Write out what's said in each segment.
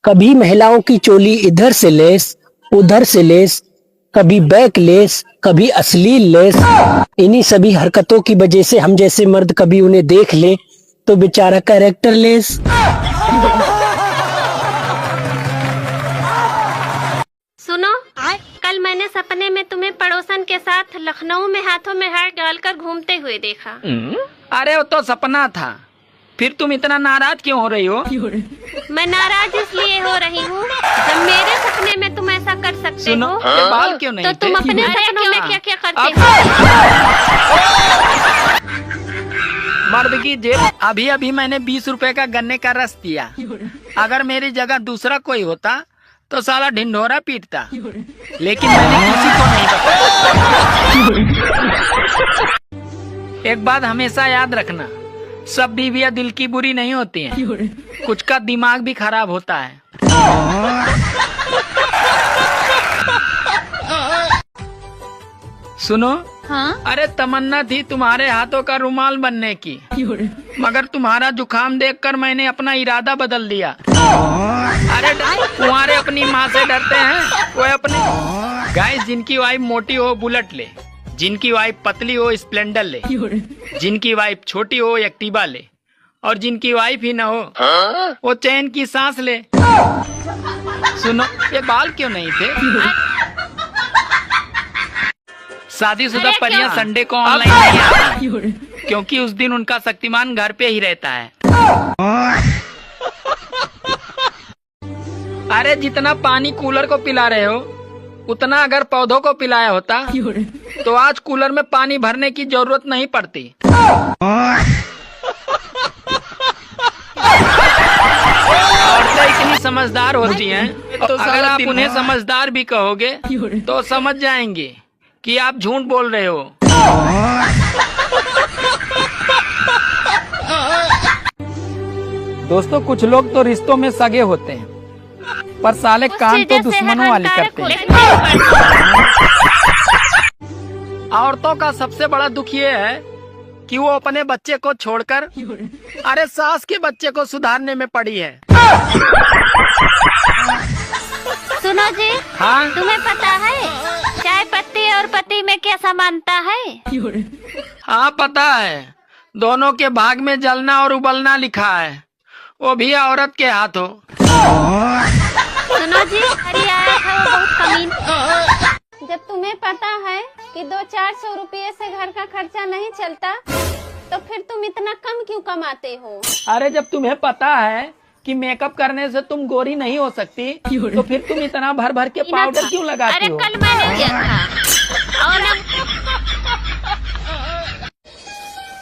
कभी महिलाओं की चोली इधर से लेस उधर से लेस, कभी बैक लेस कभी अश्लील लेस। इन्हीं सभी हरकतों की वजह से हम जैसे मर्द कभी उन्हें देख ले तो बेचारा कैरेक्टर लेस। सुनो, कल मैंने सपने में तुम्हें पड़ोसन के साथ लखनऊ में हाथों में हाथ डालकर घूमते हुए देखा। अरे वो तो सपना था, फिर तुम इतना नाराज क्यों हो रही हो? मैं नाराज इसलिए हो रही हूँ, जब मेरे सपने में तुम ऐसा कर सकते सुनो, हो ये बाल क्यों नहीं तो तुम थे? अपने सपनों में क्या क्या करते हो? मर्द की जेब। अभी अभी मैंने 20 रुपए का गन्ने का रस पिया। अगर मेरी जगह दूसरा कोई होता तो साला ढिंढोरा पीटता, लेकिन मैंने किसी को नहीं बताया। एक बात हमेशा याद रखना, सब बीवियां दिल की बुरी नहीं होती हैं, कुछ का दिमाग भी खराब होता है। सुनो, हाँ? अरे तमन्ना थी तुम्हारे हाथों का रुमाल बनने की, मगर तुम्हारा जुकाम देखकर मैंने अपना इरादा बदल दिया। अरे तुम्हारे अपनी माँ से डरते हैं, वो अपने गाइस जिनकी वाइफ मोटी हो बुलेट ले, जिनकी वाइफ पतली हो स्प्लेंडर ले, जिनकी वाइफ छोटी हो एक्टिवा ले, और जिनकी वाइफ ही न हो वो चैन की सांस ले। सुनो, ये बाल क्यों नहीं थे? शादीशुदा परियां संडे को ऑनलाइन नहीं आती, क्योंकि उस दिन उनका शक्तिमान घर पे ही रहता है। अरे जितना पानी कूलर को पिला रहे हो, उतना अगर पौधों को पिलाया होता तो आज कूलर में पानी भरने की जरूरत नहीं पड़ती। औरतें इतनी समझदार होती हैं, तो अगर आप उन्हें समझदार भी कहोगे तो समझ जाएंगे कि आप झूठ बोल रहे हो। दोस्तों, कुछ लोग तो रिश्तों में सगे होते हैं, पर साले काम तो दुश्मनों वाली करते हैं। औरतों का सबसे बड़ा दुख ये है कि वो अपने बच्चे को छोड़कर अरे सास के बच्चे को सुधारने में पड़ी है। सुनो जी, हाँ? तुम्हें पता है चाय पत्ती और पति में क्या समानता है? हाँ पता है, दोनों के भाग में जलना और उबलना लिखा है, वो भी औरत के हाथों। सुनो जी, हरी आया था वो बहुत कमीन। जब तुम्हें पता है कि 200-400 रुपये से घर का खर्चा नहीं चलता, तो फिर तुम इतना कम क्यों कमाते हो? अरे जब तुम्हें पता है कि मेकअप करने से तुम गोरी नहीं हो सकती, तो फिर तुम इतना भर भर के पाउडर क्यों लगाती हो? अरे कल मैंने किया था। और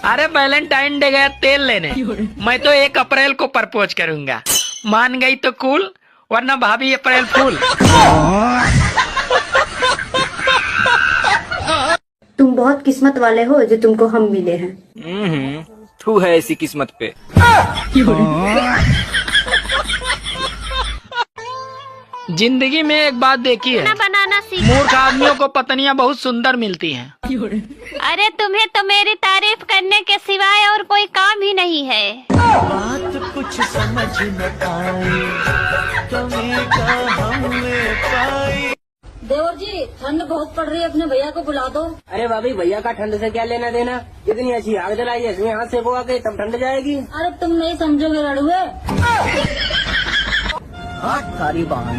अरे वैलेंटाइन डे गया तेल लेने, मैं तो 1 अप्रैल को प्रपोज करूंगा। मान गई तो कूल, वरना भाभी अप्रैल फूल। तुम बहुत किस्मत वाले हो जो तुमको हम मिले हैं। तू है ऐसी किस्मत पे। जिंदगी में एक बात देखी है, बनाना सीख। मूर्ख आदमियों को पत्नियां बहुत सुंदर मिलती हैं। अरे तुम्हें तो मेरी तारीफ करने के सिवाय और कोई काम ही नहीं है। बात कुछ समझ न आई, कमी का हमने पाई। देवर जी, ठंड बहुत पड़ रही है, अपने भैया को बुला दो। अरे भाभी, भैया का ठंड से क्या लेना देना? इतनी अच्छी आग जलाई है, इसमें हाथ सेको आके तब ठंड जाएगी। अरे तुम नहीं समझोगे लड़ुए। सारी बहान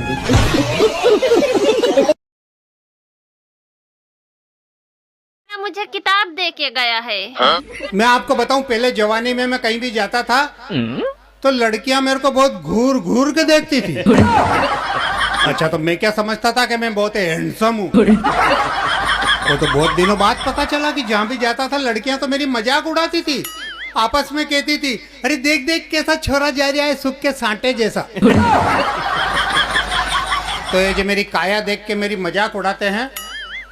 मुझे किताब दे के गया है। मैं आपको बताऊं, पहले जवानी में मैं कहीं भी जाता था तो लड़कियां मेरे को बहुत घूर घूर के देखती थी। अच्छा, तो मैं क्या समझता था कि मैं बहुत हैंडसम हूँ। वो तो बहुत दिनों बाद पता चला कि जहाँ भी जाता था लड़कियां तो मेरी मजाक उड़ाती थी, आपस में कहती थी, अरे देख देख कैसा छोरा जा रहा है सुख के सांटे जैसा। तो ये जो मेरी काया देख के मेरी मजाक उड़ाते हैं,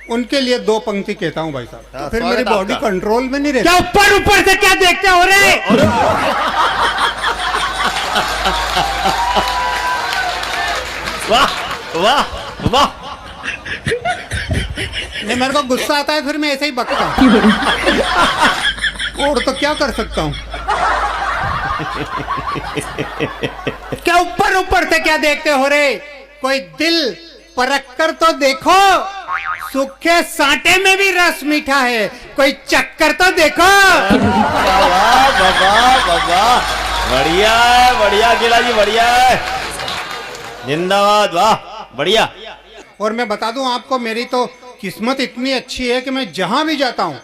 उनके लिए 2 पंक्ति कहता हूँ भाई साहब, तो फिर मेरी बॉडी कंट्रोल में नहीं रहती। क्या ऊपर ऊपर से क्या देखते हो रे? वाह वाह वाह। नहीं, मेरे को गुस्सा आता है, फिर मैं ऐसे ही बकता हूँ। और तो क्या कर सकता हूँ। क्या ऊपर ऊपर से क्या देखते हो रे? कोई दिल परख कर तो देखो, सूखे सांटे में भी रस मीठा है, कोई चक्कर तो देखो। वाह बाबा, बढ़िया है, बढ़िया अकेला जी, बढ़िया है, जिंदाबाद, वाह बढ़िया। और मैं बता दूं आपको, मेरी तो किस्मत इतनी अच्छी है कि मैं जहां भी जाता हूं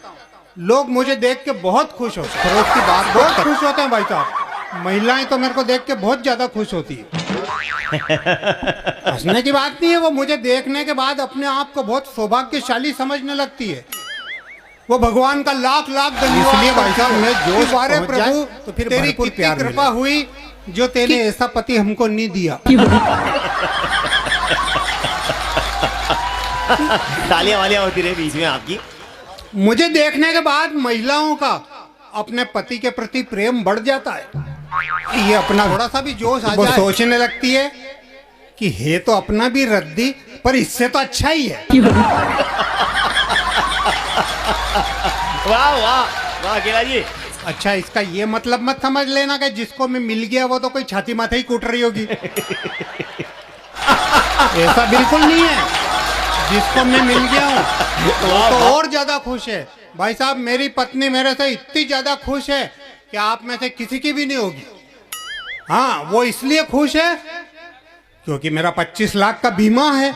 लोग मुझे देख के बहुत खुश होते हैं। खरोच की बात, बहुत खुश होते हैं भाई साहब। महिलाएं तो मेरे को देख के बहुत ज्यादा खुश होती है। हंसने की बात नहीं है, वो मुझे देखने के बाद अपने आप को बहुत सौभाग्यशाली समझने लगती है। वो भगवान का लाख लाख धन्यवाद। इसलिए भाई साहब मैं जोश बारे प्रभु, तो फिर तेरी कितनी कृपा हुई जो तेने ऐसा पति हमको नहीं दिया। तालियां वालियां होती रही बीच में आपकी। मुझे देखने के बाद महिलाओं का अपने पति के प्रति प्रेम बढ़ जाता है। ये अपना थोड़ा सा भी जोश आ जाए, वो सोचने लगती है कि है तो अपना भी रद्दी, पर इससे तो अच्छा ही है। वाह वाह वाह अकेला जी। अच्छा, इसका ये मतलब मत समझ लेना कि जिसको मैं मिल गया वो तो कोई छाती माथे ही कूट रही होगी। ऐसा बिल्कुल नहीं है। जिसको मैं मिल गया हूँ वो तो और ज्यादा खुश है। भाई साहब, मेरी पत्नी मेरे से इतनी ज्यादा खुश है कि आप में से किसी की भी नहीं होगी। हाँ, वो इसलिए खुश है क्योंकि मेरा 25 लाख का बीमा है।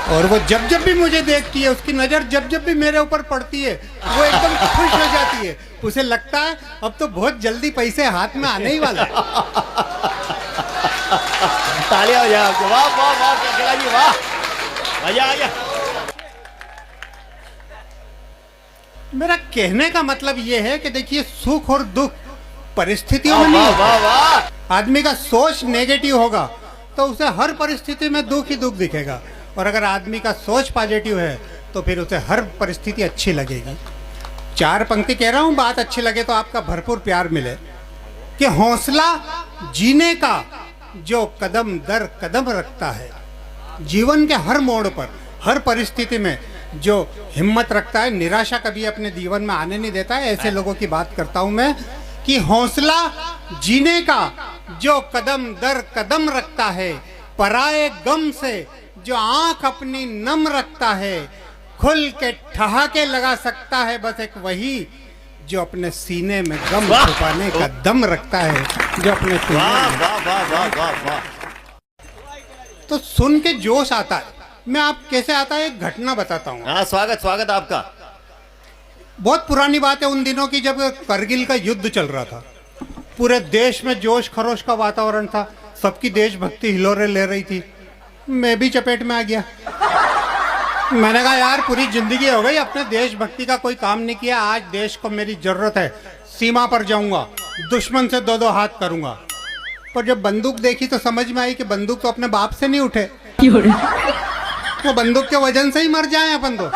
और वो जब जब भी मुझे देखती है, उसकी नजर जब जब भी मेरे ऊपर पड़ती है, वो एकदम खुश हो जाती है। उसे लगता है अब तो बहुत जल्दी पैसे हाथ में आने ही वाला है। तालियां हो जाए आपको। वाह वाह वाह अकेला जी, वाह मजा आ गया। मेरा कहने का मतलब ये है कि देखिए, सुख और दुख परिस्थितियों में नहीं वाह होता। वाह वाह। आदमी का सोच नेगेटिव होगा तो उसे हर परिस्थिति में दुख ही दुख दिखेगा, और अगर आदमी का सोच पॉजिटिव है तो फिर उसे हर परिस्थिति अच्छी लगेगी। 4 पंक्ति कह रहा हूं, बात अच्छी लगे तो आपका भरपूर प्यार मिले। कि हौसला जीने का जो कदम दर कदम रखता है, जीवन के हर मोड़ पर, हर परिस्थिति में जो हिम्मत रखता है, निराशा कभी अपने जीवन में आने नहीं देता है, ऐसे लोगों की बात करता हूं मैं। कि हौसला जीने का जो कदम दर कदम रखता है, पराए गम से जो आंख अपनी नम रखता है, खुल के ठहाके लगा सकता है बस एक वही जो अपने सीने में गम छुपाने का दम रखता है, जो अपने सीने में। वाह वाह वाह वाह वाह। तो सुन के जोश आता है। मैं आप कैसे आता है एक घटना बताता हूँ। हाँ, स्वागत स्वागत आपका। बहुत पुरानी बात है, उन दिनों की जब करगिल का युद्ध चल रहा था। पूरे देश में जोश खरोश का वातावरण था, सबकी देशभक्ति हिलोरे ले रही थी। मैं भी चपेट में आ गया। मैंने कहा यार, पूरी जिंदगी हो गई अपने देशभक्ति का कोई काम नहीं किया, आज देश को मेरी जरूरत है, सीमा पर जाऊंगा, दुश्मन से 2-2 हाथ करूंगा। पर जब बंदूक देखी तो समझ में आई कि बंदूक तो अपने बाप से नहीं उठे, वो बंदूक के वजन से ही मर जाए अपन तो।